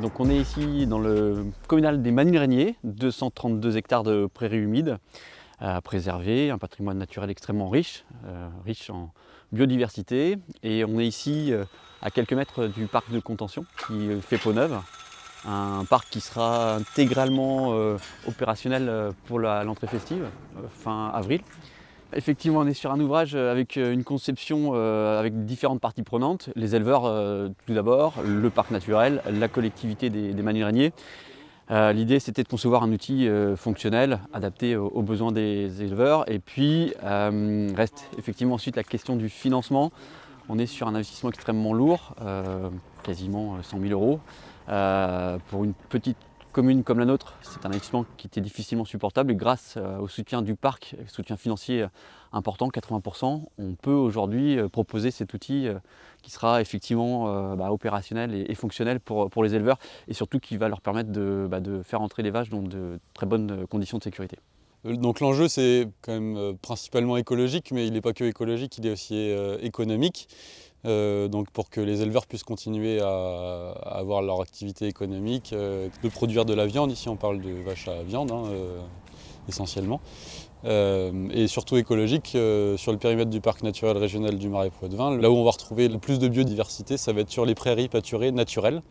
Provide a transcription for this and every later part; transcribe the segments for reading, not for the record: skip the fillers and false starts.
Donc on est ici dans le communal des Magny-le-Régnier, 232 hectares de prairies humides à préserver, un patrimoine naturel extrêmement riche, riche en biodiversité. Et on est ici à quelques mètres du parc de contention qui fait peau neuve, un parc qui sera intégralement opérationnel pour l'entrée festive, fin avril. Effectivement, on est sur un ouvrage avec une conception avec différentes parties prenantes. Les éleveurs tout d'abord, le parc naturel, la collectivité des Magny-le-Régnier. L'idée c'était de concevoir un outil fonctionnel, adapté aux besoins des éleveurs. Et puis reste effectivement ensuite la question du financement. On est sur un investissement extrêmement lourd, quasiment 100 000 euros. Pour une petite commune comme la nôtre, c'est un investissement qui était difficilement supportable et grâce au soutien du parc, soutien financier important, 80%, on peut aujourd'hui proposer cet outil qui sera effectivement opérationnel et fonctionnel pour les éleveurs et surtout qui va leur permettre de faire entrer les vaches dans de très bonnes conditions de sécurité. Donc l'enjeu c'est quand même principalement écologique, mais il n'est pas que écologique, il est aussi économique. Donc pour que les éleveurs puissent continuer à avoir leur activité économique, de produire de la viande, ici on parle de vaches à viande essentiellement, et surtout écologique sur le périmètre du parc naturel régional du Marais Poitevin. Là où on va retrouver le plus de biodiversité, ça va être sur les prairies pâturées naturelles.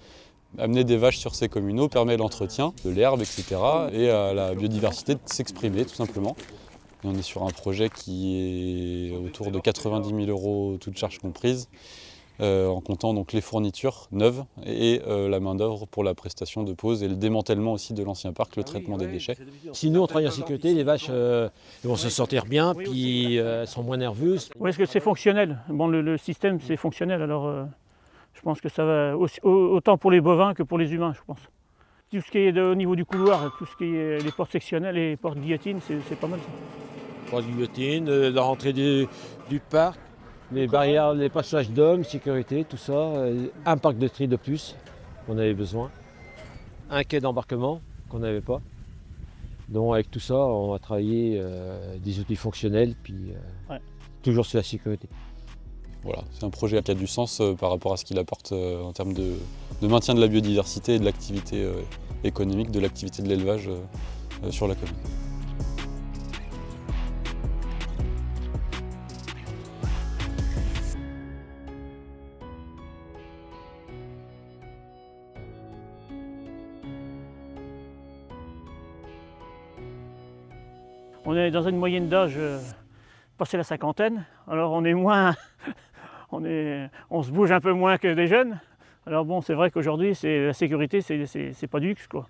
Amener des vaches sur ces communaux permet l'entretien de l'herbe, etc. et à la biodiversité de s'exprimer tout simplement. Et on est sur un projet qui est autour de 90 000 euros, toutes charges comprises, en comptant donc les fournitures neuves et la main-d'œuvre pour la prestation de pause et le démantèlement aussi de l'ancien parc, le traitement des déchets. Si nous on travaille en sécurité, les vaches vont se sentir bien, puis elles sont moins nerveuses. Oui, parce que c'est fonctionnel. Bon, le système c'est fonctionnel, alors je pense que ça va autant pour les bovins que pour les humains, je pense. Tout ce qui est au niveau du couloir, tout ce qui est les portes sectionnelles et les portes guillotines, c'est pas mal ça. Porte guillotine, la rentrée du parc, les barrières, les passages d'hommes, sécurité, tout ça. Un parc de tri de plus qu'on avait besoin. Un quai d'embarquement qu'on n'avait pas. Donc avec tout ça, on va travailler des outils fonctionnels, puis toujours sur la sécurité. Voilà, c'est un projet qui a du sens par rapport à ce qu'il apporte en termes de maintien de la biodiversité et de l'activité économique, de l'activité de l'élevage sur la commune. On est dans une moyenne d'âge passé la cinquantaine, alors on est moins, on se bouge un peu moins que des jeunes. Alors bon, c'est vrai qu'aujourd'hui, la sécurité, c'est pas du luxe, quoi.